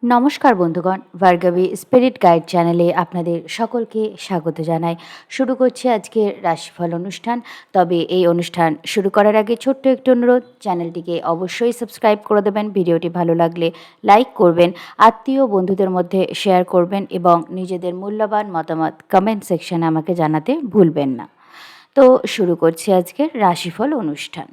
নমস্কার বন্ধুগণ, Bhargavi spirit guide চ্যানেলে আপনাদের সকলকে স্বাগত জানাই। শুরু করছি আজকের রাশিফল অনুষ্ঠান। তবে এই অনুষ্ঠান শুরু করার আগে ছোট্ট একটু অনুরোধ, চ্যানেলটিকে অবশ্যই সাবস্ক্রাইব করে দেবেন। ভিডিওটি ভালো লাগলে লাইক করবেন, আত্মীয় বন্ধুদের মধ্যে শেয়ার করবেন এবং নিজেদের মূল্যবান মতামত কমেন্ট সেকশনে আমাকে জানাতে ভুলবেন না। তো শুরু করছি আজকের রাশিফল অনুষ্ঠান।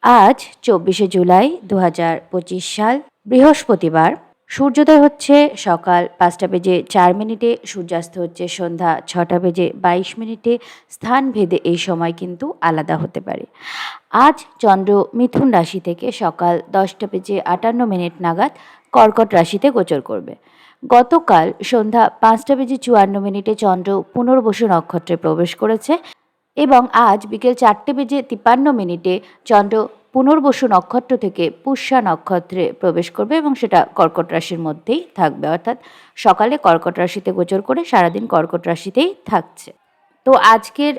আজ 24শে জুলাই 2025 সাল, বৃহস্পতিবার। সূর্যোদয় হচ্ছে সকাল 5টা বেজে 4 মিনিটে, সূর্যাস্ত হচ্ছে সন্ধ্যা 6টা বেজে 22 মিনিটে। স্থান ভেদে এই সময় কিন্তু আলাদা হতে পারে। আজ চন্দ্র মিথুন রাশি থেকে সকাল 10টা বেজে 58 মিনিট নাগাদ কর্কট রাশিতে গোচর করবে। গতকাল সন্ধ্যা 5টা বেজে 54 মিনিটে চন্দ্র পুনর্বসু নক্ষত্রে প্রবেশ করেছে এবং আজ বিকেল 4টে বেজে 53 মিনিটে চন্দ্র পুনর্বসু নক্ষত্র থেকে পুষ্যা নক্ষত্রে প্রবেশ করবে এবং সেটা কর্কট রাশির মধ্যেই থাকবে, অর্থাৎ সকালে কর্কট রাশিতে গোচর করে সারাদিন কর্কট রাশিতেই থাকছে। তো আজকের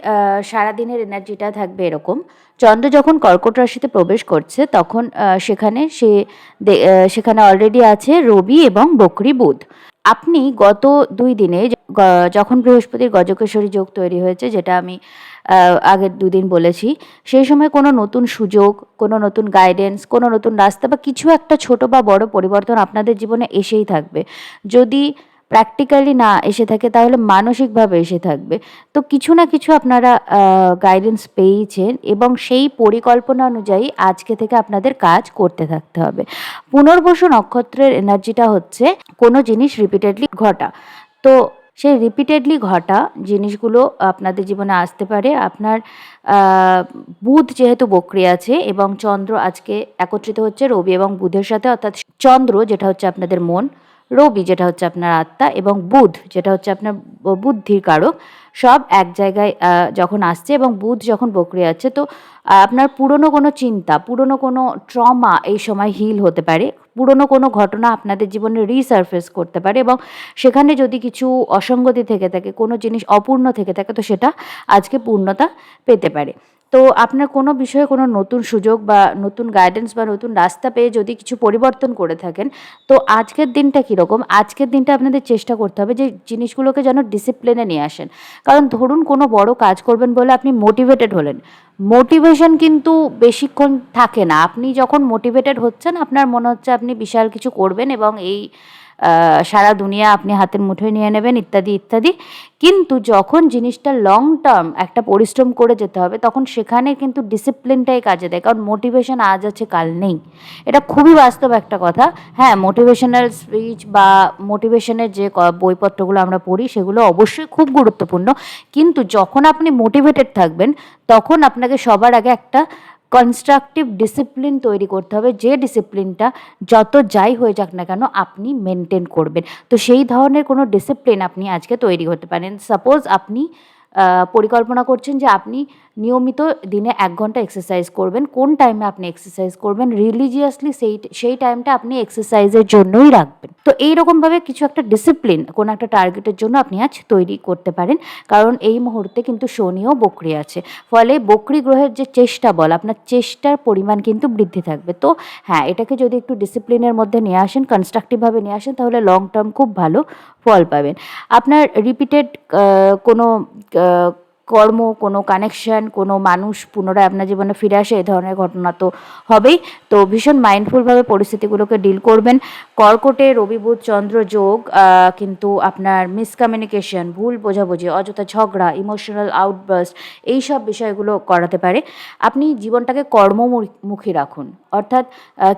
সারাদিনের এনার্জিটা থাকবে এরকম: চন্দ্র যখন কর্কট রাশিতে প্রবেশ করছে তখন সেখানে অলরেডি আছে রবি এবং বকরি বুধ। আপনি গত 2 দিনে যখন বৃহস্পতির গজকেশরী যোগ তৈরি হয়েছে, যেটা আমি আগের 2 দিন বলেছি, সেই সময় কোনো নতুন সুযোগ, কোনো নতুন গাইডেন্স, কোনো নতুন রাস্তা বা কিছু একটা ছোট বা বড় পরিবর্তন আপনাদের জীবনে এসেই থাকবে। যদি প্র্যাকটিক্যালি না এসে থাকে তাহলে মানসিকভাবে এসে থাকবে। তো কিছু না কিছু আপনারা গাইডেন্স পেয়েছেন এবং সেই পরিকল্পনা অনুযায়ী আজকে থেকে আপনাদের কাজ করতে থাকতে হবে। পুনর্বসু নক্ষত্রের এনার্জিটা হচ্ছে কোনো জিনিস রিপিটেডলি ঘটা। তো সেই রিপিটেডলি ঘটা জিনিসগুলো আপনাদের জীবনে আসতে পারে। আপনার বুধ যেহেতু বক্রি আছে এবং চন্দ্র আজকে একত্রিত হচ্ছে রবি এবং বুধের সাথে, অর্থাৎ চন্দ্র যেটা হচ্ছে আপনাদের মন, রবি যেটা হচ্ছে আপনার আত্মা এবং বুধ যেটা হচ্ছে আপনার বুদ্ধির কারক, সব এক জায়গায় যখন আসছে এবং বুধ যখন বক্রি আছে, তো আপনার পুরনো কোনো চিন্তা, পুরনো কোনো ট্রমা এই সময় হিল হতে পারে। পুরনো কোনো ঘটনা আপনাদের জীবনে রিসারফেস করতে পারে এবং সেখানে যদি কিছু অসঙ্গতি থেকে থাকে, কোনো জিনিস অপূর্ণ থেকে থাকে, তো সেটা আজকে পূর্ণতা পেতে পারে। তো আপনার কোনো বিষয়ে কোনো নতুন সুযোগ বা নতুন গাইডেন্স বা নতুন রাস্তা পেয়ে যদি কিছু পরিবর্তন করে থাকেন, তো আজকের দিনটা কীরকম? আজকের দিনটা আপনাদের চেষ্টা করতে হবে যে জিনিসগুলোকে যেন ডিসিপ্লিনে নিয়ে আসেন। কারণ ধরুন কোনো বড় কাজ করবেন বলে আপনি মোটিভেটেড হলেন, মোটিভেশন কিন্তু বেশিক্ষণ থাকে না। আপনি যখন মোটিভেটেড হচ্ছেন আপনার মনে হচ্ছে আপনি বিশাল কিছু করবেন এবং এই সারা দুনিয়া আপনি হাতের মুঠোয় নিয়ে নেবেন ইত্যাদি ইত্যাদি। কিন্তু যখন জিনিসটা লং টার্ম একটা পরিশ্রম করে যেতে হবে, তখন সেখানে কিন্তু ডিসিপ্লিনটাই কাজে দেয়। কারণ মোটিভেশন আজ আছে কাল নেই, এটা খুবই বাস্তব একটা কথা। হ্যাঁ, মোটিভেশনাল স্পিচ বা মোটিভেশনের যে বইপত্রগুলো আমরা পড়ি সেগুলো অবশ্যই খুব গুরুত্বপূর্ণ, কিন্তু যখন আপনি মোটিভেটেড থাকবেন তখন আপনাকে সবার আগে একটা কনস্ট্রাকটিভ ডিসিপ্লিন তৈরি করতে হবে, যে ডিসিপ্লিনটা যত যাই হয়ে যাক না কেন আপনি মেনটেন করবেন। তো সেই ধরনের কোনো ডিসিপ্লিন আপনি আজকে তৈরি করতে পারেন। সাপোজ আপনি পরিকল্পনা করছেন যে আপনি নিয়মিত দিনে 1 ঘন্টা এক্সারসাইজ করবেন। কোন টাইমে আপনি এক্সারসাইজ করবেন, রিলিজিয়াসলি সেই টাইমটা আপনি এক্সারসাইজের জন্যই রাখবেন। তো এইরকমভাবে কিছু একটা ডিসিপ্লিন কোনো একটা টার্গেটের জন্য আপনি আজ তৈরি করতে পারেন। কারণ এই মুহূর্তে কিন্তু শনিও বক্রি আছে, ফলে বক্রি গ্রহের যে চেষ্টা বল, আপনার চেষ্টার পরিমাণ কিন্তু বৃদ্ধি থাকবে। তো হ্যাঁ, এটাকে যদি একটু ডিসিপ্লিনের মধ্যে নিয়ে আসেন, কনস্ট্রাকটিভভাবে নিয়ে আসেন, তাহলে লং টার্ম খুব ভালো ফল পাবেন। আপনার রিপিটেড কোনো কর্ম, কোনো কানেকশান, কোনো মানুষ পুনরায় আপনার জীবনে ফিরে আসে, এই ধরনের ঘটনা তো হবেই। তো ভীষণ মাইন্ডফুলভাবে পরিস্থিতিগুলোকে ডিল করবেন। কর্কটে রবি বুধ চন্দ্র যোগ কিন্তু আপনার মিসকমিউনিকেশন, ভুল বোঝাবুঝি, অযথা ঝগড়া, ইমোশনাল আউটবার্স্ট, এই সব বিষয়গুলো করাতে পারে। আপনি জীবনটাকে কর্মমুখী রাখুন, অর্থাৎ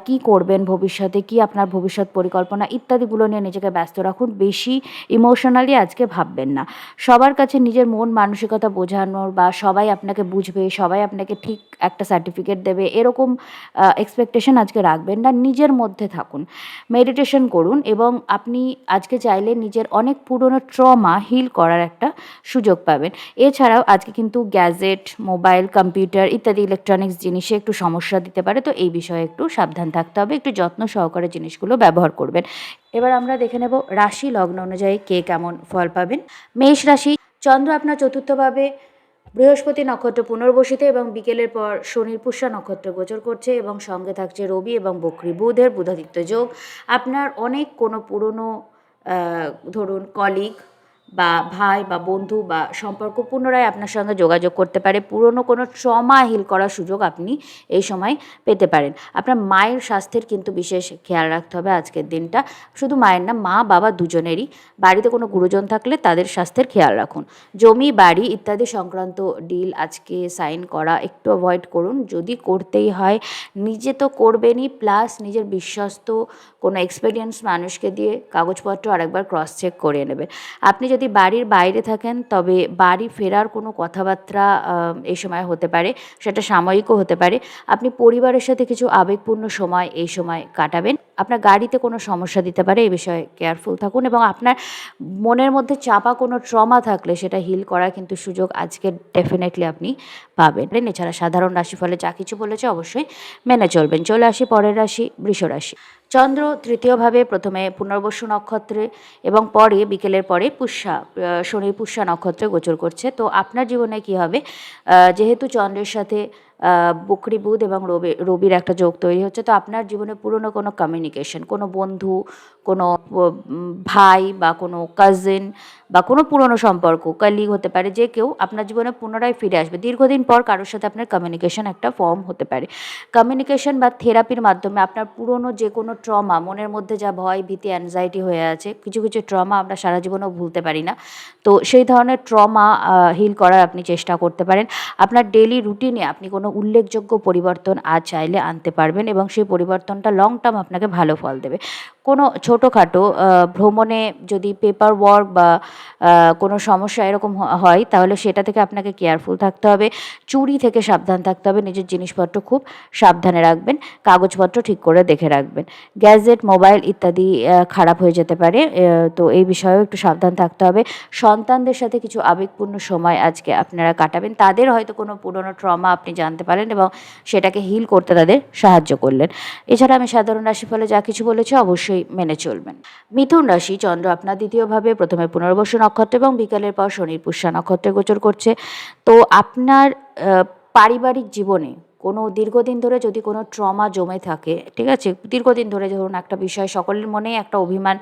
কি করবেন ভবিষ্যতে, কি আপনার ভবিষ্যৎ পরিকল্পনা ইত্যাদিগুলো নিয়ে নিজেকে ব্যস্ত রাখুন। বেশি ইমোশনালি আজকে ভাববেন না। সবার কাছে নিজের মন মানসিকতা বোঝানোর বা সবাই আপনাকে বুঝবে, সবাই আপনাকে ঠিক একটা সার্টিফিকেট দেবে, এরকম এক্সপেকটেশন আজকে রাখবেন না। নিজের মধ্যে থাকুন, মেডিটেশন করুন এবং আপনি আজকে চাইলে নিজের অনেক পুরনো ট্রমা হিল করার একটা সুযোগ পাবেন। এছাড়াও আজকে কিন্তু গ্যাজেট, মোবাইল, কম্পিউটার ইত্যাদি ইলেকট্রনিক্স জিনিসে একটু সমস্যা দিতে পারে। তো এই বিষয়ে একটু সাবধান থাকতে হবে, একটু যত্ন সহকারে জিনিসগুলো ব্যবহার করবেন। এবার আমরা দেখে নেব রাশি লগ্ন অনুযায়ী কে কেমন ফল পাবেন। মেষ রাশি, চন্দ্র আপনার চতুর্থভাবে বৃহস্পতি নক্ষত্র পুনর্বসিতে এবং বিকেলের পর শনির পুষ্যা নক্ষত্র গোচর করছে এবং সঙ্গে থাকছে রবি এবং বকরি বুধের বুধাদিত্য যোগ। আপনার অনেক কোনো পুরনো ধরুন কলিগ বা ভাই বা বন্ধু বা সম্পর্ক পুনরায় আপনার সঙ্গে যোগাযোগ করতে পারে। পুরনো কোনো ট্রমা হিল করার সুযোগ আপনি এই সময় পেতে পারেন। আপনার মায়ের স্বাস্থ্যের কিন্তু বিশেষ খেয়াল রাখতে হবে আজকের দিনটা। শুধু মায়ের না, মা বাবা দুজনেরই। বাড়িতে কোনো গুরুজন থাকলে তাদের স্বাস্থ্যের খেয়াল রাখুন। জমি বাড়ি ইত্যাদি সংক্রান্ত ডিল আজকে সাইন করা একটু অ্যাভয়েড করুন। যদি করতেই হয় নিজে তো করবেনই, প্লাস নিজের বিশ্বস্ত কোনো এক্সপেরিয়েন্স মানুষকে দিয়ে কাগজপত্র আরেকবার ক্রস চেক করিয়ে নেবেন। আপনি যদি বাড়ির বাইরে থাকেন তবে বাড়ি ফেরার কোনো কথাবার্তা এই সময় হতে পারে, সেটা সাময়িকও হতে পারে। আপনি পরিবারের সাথে কিছু আবেগপূর্ণ সময় এই সময় কাটাবেন। আপনার গাড়িতে কোনো সমস্যা দিতে পারে, এই বিষয়ে কেয়ারফুল থাকুন এবং আপনার মনের মধ্যে চাপা কোনো ট্রমা থাকলে সেটা হিল করার কিন্তু সুযোগ আজকে ডেফিনেটলি আপনি পাবেন। এছাড়া সাধারণ রাশিফলে যা কিছু বলেছে অবশ্যই মেনে চলবেন। চলে আসি পরের রাশি, বৃষ রাশি। চন্দ্র তৃতীয়ভাবে প্রথমে পুনর্বসু নক্ষত্রে এবং পরে বিকেলের পরে শনির পুষ্যা নক্ষত্রে গোচর করছে। তো আপনার জীবনে কি হবে, যেহেতু চন্দ্রের সাথে বকরি বুধ এবং রবির একটা যোগ তৈরি হচ্ছে, তো আপনার জীবনে পুরনো কোনো কমিউনিকেশন, কোনো বন্ধু, কোনো ভাই বা কোনো কাজিন বা কোনো পুরনো সম্পর্ক, কলিগ হতে পারে, যে কেউ আপনার জীবনে পুনরায় ফিরে আসবে। দীর্ঘদিন পর কারোর সাথে আপনার কমিউনিকেশন একটা ফর্ম হতে পারে। কমিউনিকেশন বা থেরাপির মাধ্যমে আপনার পুরনো যে কোনো ট্রমা, মনের মধ্যে যা ভয় ভীতি অ্যাংজাইটি হয়ে আছে, কিছু কিছু ট্রমা আমরা সারা জীবনেও ভুলতে পারি না, তো সেই ধরনের ট্রমা হিল করার আপনি চেষ্টা করতে পারেন। আপনার ডেইলি রুটিনে আপনি কোনো উল্লেখযোগ্য পরিবর্তন আজ চাইলে আনতে পারবেন এবং সেই পরিবর্তনটা লং টার্ম আপনাকে ভালো ফল দেবে। কোনো ছোটোখাটো ভ্রমণে যদি পেপার ওয়ার্ক বা কোনো সমস্যা এরকম হয় তাহলে সেটা থেকে আপনাকে কেয়ারফুল থাকতে হবে। চুরি থেকে সাবধান থাকতে হবে। নিজের জিনিসপত্র খুব সাবধানে রাখবেন, কাগজপত্র ঠিক করে দেখে রাখবেন। গ্যাজেট, মোবাইল ইত্যাদি খারাপ হয়ে যেতে পারে, তো এই বিষয়েও একটু সাবধান থাকতে হবে। সন্তানদের সাথে কিছু আবেগপূর্ণ সময় আজকে আপনারা কাটাবেন। তাদের হয়তো কোনো পুরনো ট্রমা আপনি জানতে পারেন এবং সেটাকে হিল করতে তাদের সাহায্য করলেন। এছাড়া আমি সাধারণ রাশিফলে যা কিছু বলেছি অবশ্যই মেনে চলবেন। মিথুন রাশি, চন্দ্র আপনার দ্বিতীয়ভাবে প্রথমে পুনর্বসু নক্ষত্র এবং বিকালের পর শনির পুষ্যা নক্ষত্রে গোচর করছে। তো আপনার পারিবারিক জীবনে কোনো দীর্ঘদিন ধরে যদি কোনো ট্রমা জমে থাকে, ঠিক আছে, দীর্ঘদিন ধরে ধরুন একটা বিষয় সকলের মনেই একটা অভিমান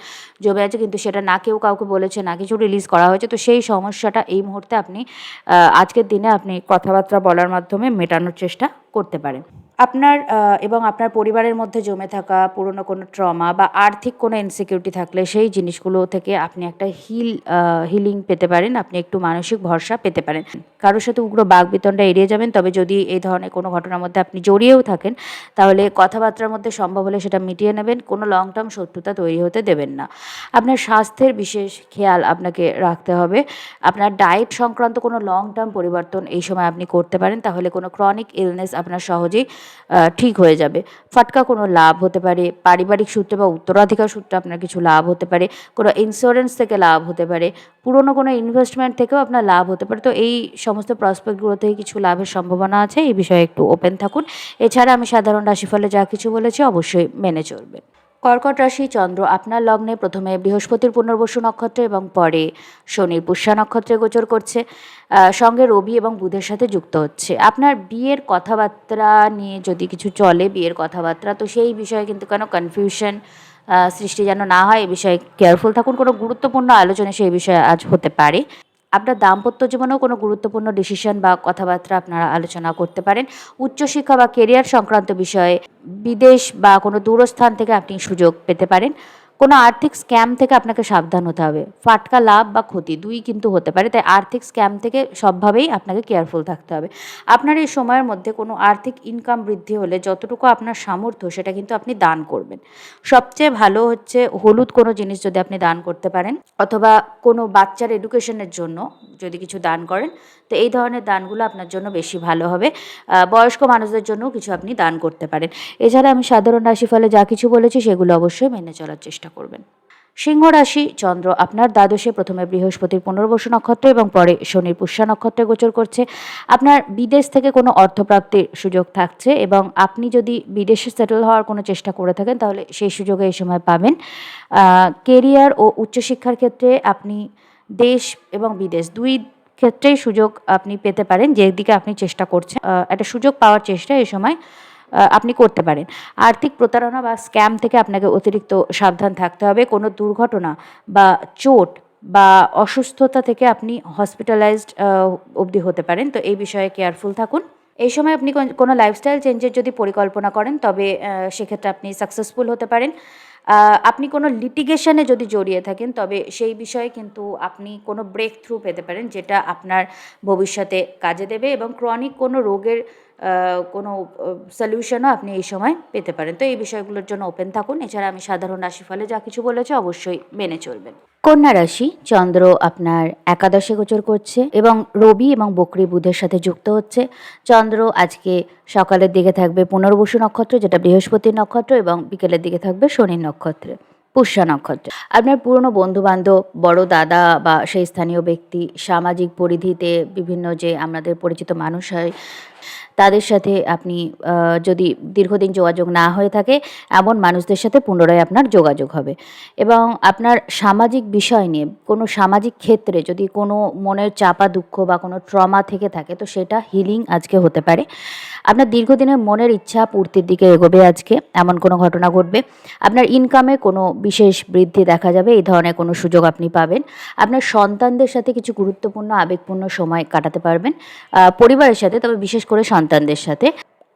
জমে আছে, কিন্তু সেটা না কেউ কাউকে বলেছে, না কিছু রিলিজ করা হয়েছে, তো সেই সমস্যাটা এই মুহূর্তে আপনি আজকের দিনে আপনি কথাবার্তা বলার মাধ্যমে মেটানোর চেষ্টা করতে পারেন। আপনার এবং আপনার পরিবারের মধ্যে জমে থাকা পুরনো কোনো ট্রমা বা আর্থিক কোনো ইনসিকিউরিটি থাকলে সেই জিনিসগুলো থেকে আপনি একটা হিলিং পেতে পারেন, আপনি একটু মানসিক ভরসা পেতে পারেন। কারোর সাথে উগ্র বাকবিতণ্ডা এড়িয়ে যাবেন, তবে যদি এই ধরনের কোনো ঘটনার মধ্যে আপনি জড়িয়েও থাকেন তাহলে কথাবার্তার মধ্যে সম্ভব হলে সেটা মিটিয়ে নেবেন, কোনো লং টার্ম শত্রুতা তৈরি হতে দেবেন না। আপনার স্বাস্থ্যের বিশেষ খেয়াল আপনাকে রাখতে হবে। আপনার ডায়েট সংক্রান্ত কোনো লং টার্ম পরিবর্তন এই সময় আপনি করতে পারেন, তাহলে কোনো ক্রনিক ইলনেস আপনার সহজেই ঠিক হয়ে যাবে। ফাটকা কোনো লাভ হতে পারে, পারিবারিক সূত্রে বা উত্তরাধিকার সূত্রে আপনার কিছু লাভ হতে পারে, কোনো ইন্স্যুরেন্স থেকে লাভ হতে পারে, পুরনো কোনো ইনভেস্টমেন্ট থেকেও আপনার লাভ হতে পারে। তো এই সমস্ত প্রসপেক্টগুলো থেকে কিছু লাভের সম্ভাবনা আছে, এই বিষয়ে একটু ওপেন থাকুন। এছাড়া আমি সাধারণ রাশিফলে যা কিছু বলেছি অবশ্যই মেনে চলবেন। কর্কট রাশি, চন্দ্র আপনার লগ্নে প্রথমে বৃহস্পতির পুনর্বসু নক্ষত্র এবং পরে শনির পুষ্যা নক্ষত্রে গোচর করছে, সঙ্গে রবি এবং বুধের সাথে যুক্ত হচ্ছে। আপনার বিয়ের কথাবার্তা নিয়ে যদি কিছু চলে, বিয়ের কথাবার্তা, তো সেই বিষয়ে কিন্তু কোনো কনফিউশন সৃষ্টি যেন না হয়, এই বিষয়ে কেয়ারফুল থাকুন। কোনো গুরুত্বপূর্ণ আলোচনা সেই বিষয়ে আজ হতে পারে। আপনার দাম্পত্য জীবনেও কোনো গুরুত্বপূর্ণ ডিসিশন বা কথাবার্তা আপনারা আলোচনা করতে পারেন। উচ্চশিক্ষা বা কেরিয়ার সংক্রান্ত বিষয়ে বিদেশ বা কোনো দূরস্থান থেকে আপনি সুযোগ পেতে পারেন। কোনো আর্থিক স্ক্যাম থেকে আপনাকে সাবধান হতে হবে। ফাটকা লাভ বা ক্ষতি দুই কিন্তু হতে পারে, তাই আর্থিক স্ক্যাম থেকে সবভাবেই আপনাকে কেয়ারফুল থাকতে হবে। আপনার এই সময়ের মধ্যে কোনো আর্থিক ইনকাম বৃদ্ধি হলে যতটুকু আপনার সামর্থ্য সেটা কিন্তু আপনি দান করবেন। সবচেয়ে ভালো হচ্ছে হলুদ কোনো জিনিস যদি আপনি দান করতে পারেন, অথবা কোনো বাচ্চার এডুকেশনের জন্য যদি কিছু দান করেন, তো এই ধরনের দানগুলো আপনার জন্য বেশি ভালো হবে। বয়স্ক মানুষদের জন্যও কিছু আপনি দান করতে পারেন। এছাড়া আমি সাধারণ রাশিফলে যা কিছু বলেছি সেগুলো অবশ্যই মেনে চলার চেষ্টা করবেন। সিংহ রাশি, চন্দ্র আপনার দ্বাদশে প্রথমে বৃহস্পতির পুনর্বসু নক্ষত্র এবং পরে শনির পুষ্যা নক্ষত্রে গোচর করছে। আপনার বিদেশ থেকে কোনো অর্থপ্রাপ্তির সুযোগ থাকছে এবং আপনি যদি বিদেশে সেটেল হওয়ার কোনো চেষ্টা করে থাকেন তাহলে সেই সুযোগে এই সময় পাবেন। কেরিয়ার ও উচ্চশিক্ষার ক্ষেত্রে আপনি দেশ এবং বিদেশ দুই ক্ষেত্রেই সুযোগ আপনি পেতে পারেন, যেদিকে আপনি চেষ্টা করছেন। একটা সুযোগ পাওয়ার চেষ্টা এই সময় আপনি করতে পারেন। আর্থিক প্রতারণা বা স্ক্যাম থেকে আপনাকে অতিরিক্ত সাবধান থাকতে হবে। কোনো দুর্ঘটনা বা চোট বা অসুস্থতা থেকে আপনি হসপিটালাইজড অবধি হতে পারেন। তো এই বিষয়ে কেয়ারফুল থাকুন। এই সময় আপনি কোনো লাইফস্টাইল চেঞ্জের যদি পরিকল্পনা করেন, তবে সেক্ষেত্রে আপনি সাকসেসফুল হতে পারেন। আপনি কোনো লিটিগেশনে যদি জড়িয়ে থাকেন, তবে সেই বিষয়ে কিন্তু আপনি কোনো ব্রেক থ্রু পেতে পারেন, যেটা আপনার ভবিষ্যতে কাজে দেবে, এবং ক্রনিক কোনো রোগের কোনো সলিউশনও আপনি এই সময় পেতে পারেন। তো এই বিষয়গুলোর জন্য ওপেন থাকুন। এছাড়া আমি সাধারণ রাশিফলে যা কিছু বলেছি অবশ্যই মেনে চলবেন। কন্যা রাশি, চন্দ্র আপনার একাদশে গোচর করছে এবং রবি এবং বকরি বুধের সাথে যুক্ত হচ্ছে। চন্দ্র আজকে সকালের দিকে থাকবে পুনর্বসু নক্ষত্র, যেটা বৃহস্পতির নক্ষত্র, এবং বিকেলের দিকে থাকবে শনির নক্ষত্রে, পুষ্যা নক্ষত্রে। আপনার পুরনো বন্ধুবান্ধব, বড় দাদা বা সেই স্থানীয় ব্যক্তি, সামাজিক পরিধিতে বিভিন্ন যে আমাদের পরিচিত মানুষ হয়, তাদের সাথে আপনি যদি দীর্ঘদিন যোগাযোগ না হয়ে থাকে, এমন মানুষদের সাথে পুনরায় আপনার যোগাযোগ হবে। এবং আপনার সামাজিক বিষয় নিয়ে, কোনো সামাজিক ক্ষেত্রে যদি কোনো মনের চাপা দুঃখ বা কোনো ট্রমা থেকে থাকে, তো সেটা হিলিং আজকে হতে পারে। আপনার দীর্ঘদিনের মনের ইচ্ছা পূর্তির দিকে এগোবে আজকে, এমন কোনো ঘটনা ঘটবে। আপনার ইনকামে কোনো বিশেষ বৃদ্ধি দেখা যাবে, এই ধরনের কোনো সুযোগ আপনি পাবেন। আপনার সন্তানদের সাথে কিছু গুরুত্বপূর্ণ আবেগপূর্ণ সময় কাটাতে পারবেন পরিবারের সাথে, তবে বিশেষ করে সন্তানদের সাথে।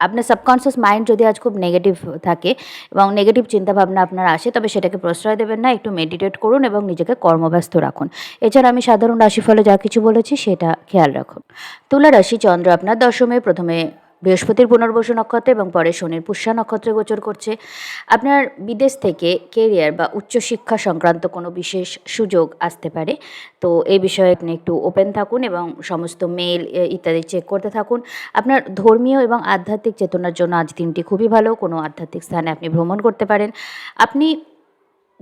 আপনার সাবকনসিয়াস মাইন্ড যদি আজ খুব নেগেটিভ থাকে এবং নেগেটিভ চিন্তাভাবনা আপনার আসে, তবে সেটাকে প্রশ্রয় দেবেন না, একটু মেডিটেট করুন এবং নিজেকে কর্মব্যস্ত রাখুন। এছাড়া আমি সাধারণ রাশিফলে যা কিছু বলেছি সেটা খেয়াল রাখুন। তুলা রাশি, চন্দ্র আপনার দশমে, প্রথমে বৃহস্পতির পুনর্বসু নক্ষত্রে এবং পরে শনির পুষ্যা নক্ষত্রে গোচর করছে। আপনার বিদেশ থেকে কেরিয়ার বা উচ্চশিক্ষা সংক্রান্ত কোনো বিশেষ সুযোগ আসতে পারে। তো এই বিষয়ে আপনি একটু ওপেন থাকুন এবং সমস্ত মেল ইত্যাদি চেক করতে থাকুন। আপনার ধর্মীয় এবং আধ্যাত্মিক চেতনার জন্য আজ দিনটি খুবই ভালো। কোনো আধ্যাত্মিক স্থানে আপনি ভ্রমণ করতে পারেন। আপনি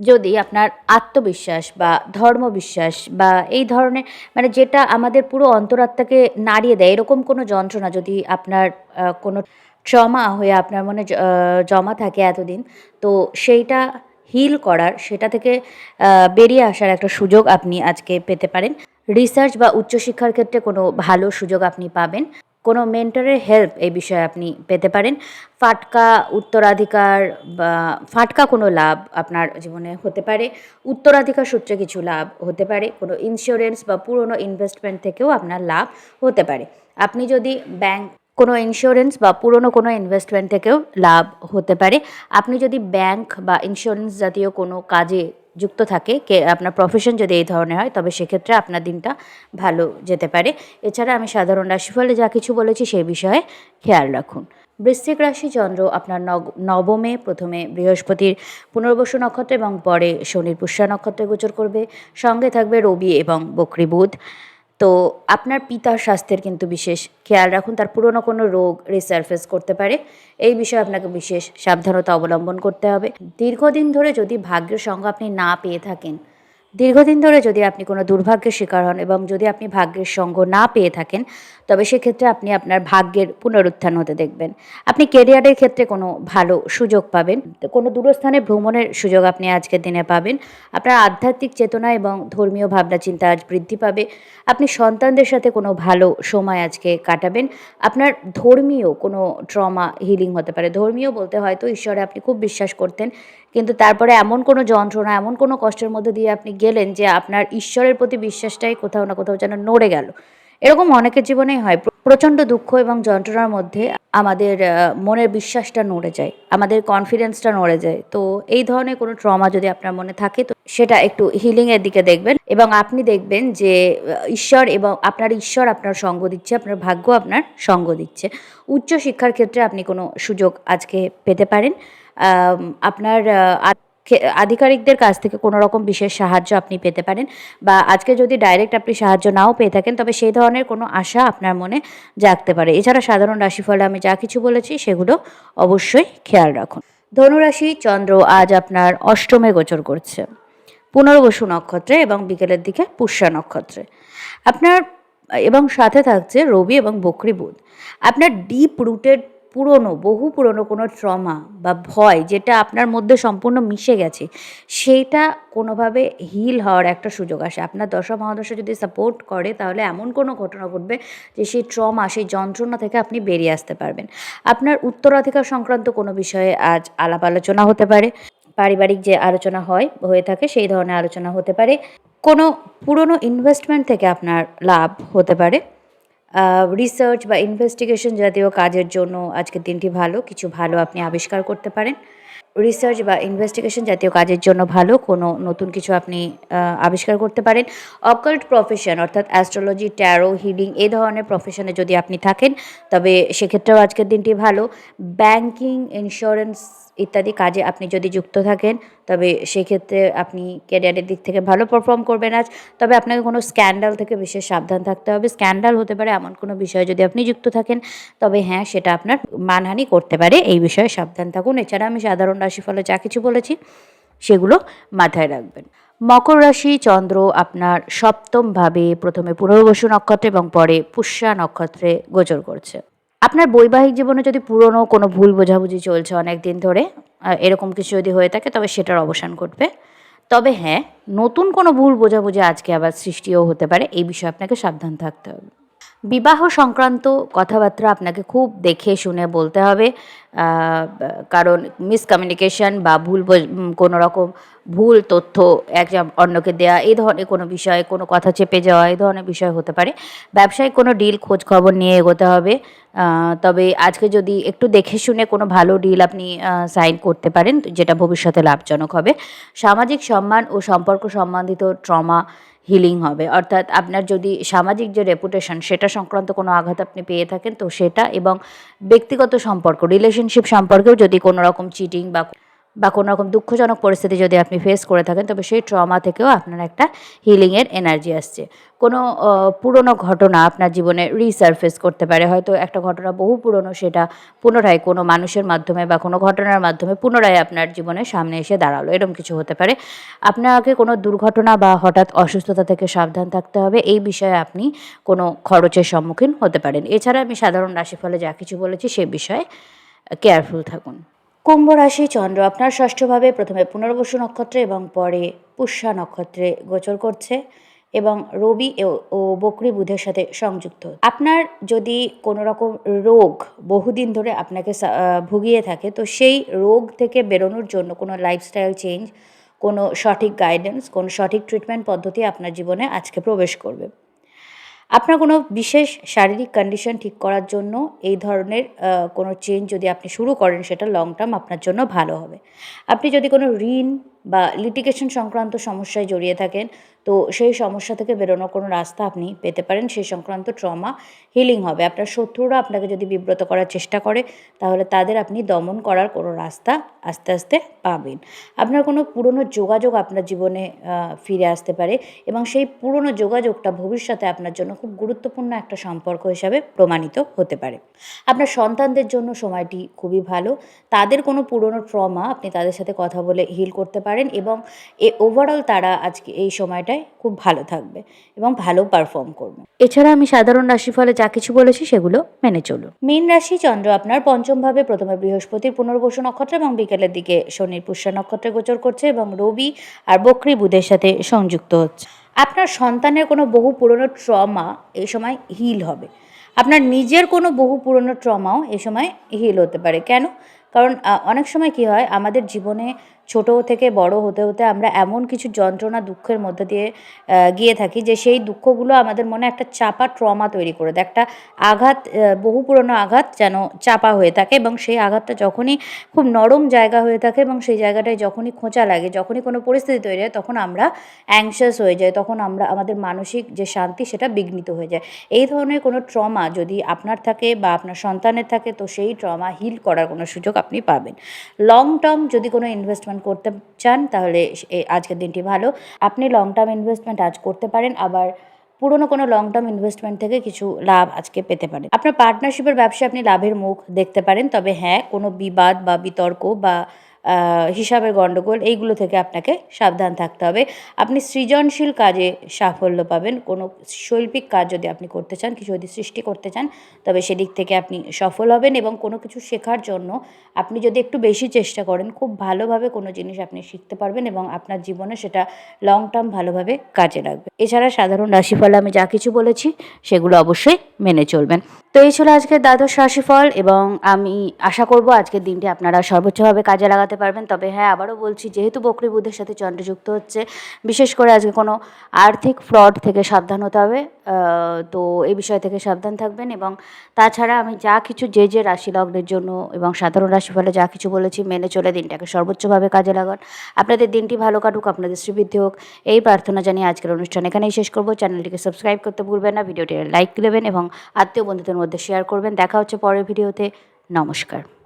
যদি আপনার আত্মবিশ্বাস বা ধর্মবিশ্বাস বা এই ধরনের, মানে যেটা আমাদের পুরো অন্তরাত্মাকে নাড়িয়ে দেয়, এরকম কোনো যন্ত্রণা যদি আপনার কোনো ট্রমা হয়ে আপনার মনে জমা থাকে এতদিন, তো সেইটা হিল করার, সেটা থেকে বেরিয়ে আসার একটা সুযোগ আপনি আজকে পেতে পারেন। রিসার্চ বা উচ্চশিক্ষার ক্ষেত্রে কোনো ভালো সুযোগ আপনি পাবেন। কোনো মেন্টরের হেল্প এই বিষয়ে আপনি পেতে পারেন। ফাটকা উত্তরাধিকার বা ফাটকা কোনো লাভ আপনার জীবনে হতে পারে। উত্তরাধিকার সূত্রে কিছু লাভ হতে পারে। কোনো ইন্স্যুরেন্স বা পুরনো ইনভেস্টমেন্ট থেকেও আপনার লাভ হতে পারে। আপনি যদি কোনো ইন্স্যুরেন্স বা পুরনো কোনো ইনভেস্টমেন্ট থেকেও লাভ হতে পারে। আপনি যদি ব্যাংক বা ইন্স্যুরেন্স জাতীয় কোনো কাজে যুক্ত থাকে, আপনার প্রফেশন যদি এই ধরনের হয়, তবে সেক্ষেত্রে আপনার দিনটা ভালো যেতে পারে। এছাড়া আমি সাধারণ রাশিফলে যা কিছু বলেছি সেই বিষয়ে খেয়াল রাখুন। বৃশ্চিক রাশি, চন্দ্র আপনার নবমে, প্রথমে বৃহস্পতির পুনর্বসু নক্ষত্র এবং পরে শনির পুষ্যা নক্ষত্রে গোচর করবে। সঙ্গে থাকবে রবি এবং বকরি বুধ। তো আপনার পিতার স্বাস্থ্যের কিন্তু বিশেষ খেয়াল রাখুন। তার পুরনো কোনো রোগ রিসার্ফেস করতে পারে, এই বিষয়ে আপনাকে বিশেষ সাবধানতা অবলম্বন করতে হবে। দীর্ঘদিন ধরে যদি ভাগ্যের সঙ্গ আপনি না পেয়ে থাকেন, দীর্ঘদিন ধরে যদি আপনি কোনো দুর্ভাগ্যের শিকার হন এবং যদি আপনি ভাগ্যের সঙ্গ না পেয়ে থাকেন, তবে সেক্ষেত্রে আপনি আপনার ভাগ্যের পুনরুত্থান হতে দেখবেন। আপনি কেরিয়ারের ক্ষেত্রে কোনো ভালো সুযোগ পাবেন। কোনো দূরস্থানে ভ্রমণের সুযোগ আপনি আজকের দিনে পাবেন। আপনার আধ্যাত্মিক চেতনা এবং ধর্মীয় ভাবনা চিন্তা আজ বৃদ্ধি পাবে। আপনি সন্তানদের সাথে কোনো ভালো সময় আজকে কাটাবেন। আপনার ধর্মীয় কোনো ট্রমা হিলিং হতে পারে। ধর্মীয় বলতে হয়তো ঈশ্বরে আপনি খুব বিশ্বাস করতেন, কিন্তু তারপরে এমন কোনো যন্ত্রণা, এমন কোনো কষ্টের মধ্যে দিয়ে আপনি গেলেন যে আপনার ঈশ্বরের প্রতি বিশ্বাসটাই কোথাও না কোথাও যেন নড়ে গেল। এরকম অনেকের জীবনেই হয়। প্রচণ্ড দুঃখ এবং যন্ত্রণার মধ্যে আমাদের মনের বিশ্বাসটা নড়ে যায়, আমাদের কনফিডেন্সটা নড়ে যায়। তো এই ধরনের কোনো ট্রমা যদি আপনার মনে থাকে, তো সেটা একটু হিলিংয়ের দিকে দেখবেন এবং আপনি দেখবেন যে ঈশ্বর আপনার সঙ্গ দিচ্ছে, আপনার ভাগ্য আপনার সঙ্গ দিচ্ছে। উচ্চশিক্ষার ক্ষেত্রে আপনি কোনো সুযোগ আজকে পেতে পারেন। আপনার আধিকারিকদের কাছ থেকে কোনো রকম বিশেষ সাহায্য আপনি পেতে পারেন, বা আজকে যদি ডাইরেক্ট আপনি সাহায্য নাও পেয়ে থাকেন, তবে সেই ধরনের কোনো আশা আপনার মনে জাগতে পারে। এছাড়া সাধারণ রাশিফলে আমি যা কিছু বলেছি সেগুলো অবশ্যই খেয়াল রাখুন। ধনুরাশি, চন্দ্র আজ আপনার অষ্টমে গোচর করছে, পুনর্বসু নক্ষত্রে এবং বিকেলের দিকে পুষ্যা নক্ষত্রে আপনার, এবং সাথে থাকছে রবি এবং বকরি বুধ। আপনার ডিপ রুটেড বহু পুরনো কোনো ট্রমা বা ভয় যেটা আপনার মধ্যে সম্পূর্ণ মিশে গেছে, সেইটা কোনোভাবে হিল হওয়ার একটা সুযোগ আসে। আপনার দশা মহাদশা যদি সাপোর্ট করে তাহলে এমন কোনো ঘটনা ঘটবে যে সেই ট্রমা, সেই যন্ত্রণা থেকে আপনি বেরিয়ে আসতে পারবেন। আপনার উত্তরাধিকার সংক্রান্ত কোনো বিষয়ে আজ আলাপ আলোচনা হতে পারে। পারিবারিক যে আলোচনা হয়ে থাকে সেই ধরনের আলোচনা হতে পারে। কোনো পুরনো ইনভেস্টমেন্ট থেকে আপনার লাভ হতে পারে। রিসার্চ বা ইনভেস্টিগেশন জাতীয় কাজের জন্য আজকের দিনটি ভালো। কিছু ভালো আপনি আবিষ্কার করতে পারেন। রিসার্চ বা ইনভেস্টিগেশন জাতীয় কাজের জন্য ভালো, কোনো নতুন কিছু আপনি আবিষ্কার করতে পারেন। অকাল্ট প্রফেশন অর্থাৎ অ্যাস্ট্রোলজি, ট্যারো, হিলিং এই ধরনের প্রফেশনে যদি আপনি থাকেন তবে সেক্ষেত্রেও আজকের দিনটি ভালো। ব্যাংকিং, ইন্স্যুরেন্স ইত্যাদি কাজে আপনি যদি যুক্ত থাকেন তবে সেক্ষেত্রে আপনি ক্যারিয়ারের দিক থেকে ভালো পারফর্ম করবেন আজ। তবে আপনাকে কোনো স্ক্যান্ডাল থেকে বিশেষ সাবধান থাকতে হবে। স্ক্যান্ডাল হতে পারে এমন কোনো বিষয়ে যদি আপনি যুক্ত থাকেন তবে হ্যাঁ, সেটা আপনার মানহানি করতে পারে, এই বিষয়ে সাবধান থাকুন। এছাড়া আমি সাধারণ রাশিফলে যা কিছু বলেছি সেগুলো মাথায় রাখবেন। মকর রাশি, চন্দ্র আপনার সপ্তমভাবে প্রথমে পুনর্বসু নক্ষত্রে এবং পরে পুষ্যা নক্ষত্রে গোচর করছে। আপনার বৈবাহিক জীবনে যদি পুরনো কোনো ভুল বোঝাবুঝি চলছে অনেক দিন ধরে, এরকম কিছু যদি হয়ে থাকে তবে সেটার অবসান ঘটবে। তবে হ্যাঁ, নতুন কোনো ভুল বোঝাবুঝি আজকে আবার সৃষ্টিও হতে পারে, এই বিষয়ে আপনাকে সাবধান থাকতে হবে। বিবাহ সংক্রান্ত কথাবার্তা আপনাকে খুব দেখে শুনে বলতে হবে, কারণ মিসকমিউনিকেশন বা কোনো রকম ভুল তথ্য অন্যকে দেয়া, এই ধরনের কোনো বিষয়ে কোনো কথা চেপে যাওয়া, এই ধরনের বিষয় হতে পারে। ব্যবসায়িক কোনো ডিল খোঁজ খবর নিয়ে এগোতে হবে। তবে আজকে যদি একটু দেখে শুনে কোনো ভালো ডিল আপনি সাইন করতে পারেন যেটা ভবিষ্যতে লাভজনক হবে। সামাজিক সম্মান ও সম্পর্ক সম্বন্ধিত ট্রমা হিলিং হবে, অর্থাৎ আপনার যদি সামাজিক যে রেপুটেশন সেটা সংক্রান্ত কোনো আঘাত আপনি পেয়ে থাকেন তো সেটা, এবং ব্যক্তিগত সম্পর্ক, রিলেশনশিপ সম্পর্কেও যদি কোনো রকম চিটিং বা কোনো রকম দুঃখজনক পরিস্থিতি যদি আপনি ফেস করে থাকেন তবে সেই ট্রমা থেকেও আপনার একটা হিলিংয়ের এনার্জি আসছে। কোনো পুরনো ঘটনা আপনার জীবনে রিসারফেস করতে পারে, হয়তো একটা ঘটনা বহু পুরনো, সেটা পুনরায় কোনো মানুষের মাধ্যমে বা কোনো ঘটনার মাধ্যমে পুনরায় আপনার জীবনের সামনে এসে দাঁড়ালো, এরকম কিছু হতে পারে। আপনাকে কোনো দুর্ঘটনা বা হঠাৎ অসুস্থতা থেকে সাবধান থাকতে হবে, এই বিষয়ে আপনি কোনো খরচের সম্মুখীন হতে পারেন। এছাড়া আমি সাধারণ রাশিফলে যা কিছু বলেছি সে বিষয়ে কেয়ারফুল থাকুন। কুম্ভ রাশি, চন্দ্র আপনার ষষ্ঠভাবে প্রথমে পুনর্বসু নক্ষত্রে এবং পরে পুষ্যা নক্ষত্রে গোচর করছে এবং রবি ও বকরি বুধের সাথে সংযুক্ত। আপনার যদি কোনো রকম রোগ বহুদিন ধরে আপনাকে ভুগিয়ে থাকে তো সেই রোগ থেকে বেরোনোর জন্য কোনো লাইফস্টাইল চেঞ্জ, কোনো সঠিক গাইডেন্স, কোনো সঠিক ট্রিটমেন্ট পদ্ধতি আপনার জীবনে আজকে প্রবেশ করবে। আপনার কোনো বিশেষ শারীরিক কন্ডিশন ঠিক করার জন্য এই ধরনের কোনো চেঞ্জ যদি আপনি শুরু করেন সেটা লং টার্ম আপনার জন্য ভালো হবে। আপনি যদি কোনো ঋণ বা লিটিগেশন সংক্রান্ত সমস্যায় জড়িয়ে থাকেন তো সেই সমস্যা থেকে বেরোনোর কোনো রাস্তা আপনি পেতে পারেন, সেই সংক্রান্ত ট্রমা হিলিং হবে। আপনার শত্রুরা আপনাকে যদি বিব্রত করার চেষ্টা করে তাহলে তাদের আপনি দমন করার কোনো রাস্তা আস্তে আস্তে পাবেন। আপনার কোনো পুরনো যোগাযোগ আপনার জীবনে ফিরে আসতে পারে এবং সেই পুরনো যোগাযোগটা ভবিষ্যতে আপনার জন্য খুব গুরুত্বপূর্ণ একটা সম্পর্ক হিসাবে প্রমাণিত হতে পারে। আপনার সন্তানদের জন্য সময়টি খুবই ভালো। তাদের কোনো পুরনো ট্রমা আপনি তাদের সাথে কথা বলে হিল করতে পারেন এবং ওভারঅল তারা আজকে এই সময়টায় খুব ভালো থাকবে এবং ভালো পারফর্ম করবে। এছাড়া আমি সাধারণ রাশিফলে যা কিছু বলেছি সেগুলো মেনে চলুন। মীন রাশি, চন্দ্র আপনার পঞ্চমভাবে প্রথমে বৃহস্পতির পুনর্বসু নক্ষত্র এবং বিকেলের দিকে শনির পুষ্যা নক্ষত্রে গোচর করছে এবং রবি আর বকরি বুধের সাথে সংযুক্ত হচ্ছে। আপনার সন্তানের কোনো বহু পুরনো ট্রমা এই সময় হিল হবে। আপনার নিজের কোনো বহু পুরনো ট্রমাও এই সময় হিল হতে পারে। কেন? কারণ অনেক সময় কী হয়, আমাদের জীবনে ছোট থেকে বড় হতে হতে আমরা এমন কিছু যন্ত্রণা দুঃখের মধ্যে দিয়ে গিয়ে থাকি যে সেই দুঃখগুলো আমাদের মনে একটা চাপা ট্রমা তৈরি করে দেয়, একটা আঘাত, বহু পুরনো আঘাত যেন চাপা হয়ে থাকে এবং সেই আঘাতটা যখনই খুব নরম জায়গা হয়ে থাকে এবং সেই জায়গাটায় যখনই খোঁচা লাগে, যখনই কোনো পরিস্থিতি তৈরি হয় তখন আমরা অ্যাংশাস হয়ে যাই, তখন আমাদের মানসিক যে শান্তি সেটা বিঘ্নিত হয়ে যায়। এই ধরনের কোনো ট্রমা যদি আপনার থাকে বা আপনার সন্তানের থাকে তো সেই ট্রমা হিল করার কোনো সুযোগ আপনি পাবেন। লং টার্ম যদি কোনো ইনভেস্টমেন্ট করতে চান তাহলে আজকের দিনটি ভালো। আপনি লং টার্ম ইনভেস্টমেন্ট আজ করতে পারেন, আবার পুরনো কোনো লং টার্ম ইনভেস্টমেন্ট থেকে কিছু লাভ আজকে পেতে পারেন। আপনার পার্টনারশিপের ব্যবসায় আপনি লাভের মুখ দেখতে পারেন, তবে হ্যাঁ, কোনো বিবাদ বা বিতর্ক বা হিসাবের গণ্ডগোল এইগুলো থেকে আপনাকে সাবধান থাকতে হবে। আপনি সৃজনশীল কাজে সাফল্য পাবেন। কোনো শৈল্পিক কাজ যদি আপনি করতে চান, কিছু যদি সৃষ্টি করতে চান, তবে সেদিক থেকে আপনি সফল হবেন এবং কোনো কিছু শেখার জন্য আপনি যদি একটু বেশি চেষ্টা করেন, খুব ভালোভাবে কোনো জিনিস আপনি শিখতে পারবেন এবং আপনার জীবনে সেটা লং টার্ম ভালোভাবে কাজে লাগবে। এছাড়া সাধারণ রাশিফলে আমি যা কিছু বলেছি সেগুলো অবশ্যই মেনে চলবেন। তো এই ছিল আজকের দ্বাদশ রাশিফল এবং আমি আশা করব আজকের দিনটি আপনারা সর্বোচ্চভাবে কাজে লাগাতে পারবেন। তবে হ্যাঁ, আবারও বলছি, যেহেতু বকরি বুধের সাথে চন্দ্র যুক্ত হচ্ছে, বিশেষ করে আজকে কোনো আর্থিক ফ্রড থেকে সাবধান হতে হবে। তো এই বিষয় থেকে সাবধান থাকবেন এবং তাছাড়া আমি যা কিছু যে রাশি লগ্নের জন্য এবং সাধারণ রাশিফলে যা কিছু বলেছি মেনে চলে দিনটাকে সর্বোচ্চভাবে কাজে লাগান। আপনাদের দিনটি ভালো কাটুক, আপনাদের শ্রীবৃদ্ধি হোক, এই প্রার্থনা জানিয়ে আজকের অনুষ্ঠান এখানেই শেষ করব। চ্যানেলটিকে সাবস্ক্রাইব করতে ভুলবেন না, ভিডিওটি লাইক দেবেন এবং আত্মীয় বন্ধুদের মধ্যে শেয়ার করবেন। দেখা হচ্ছে পরের ভিডিওতে। নমস্কার।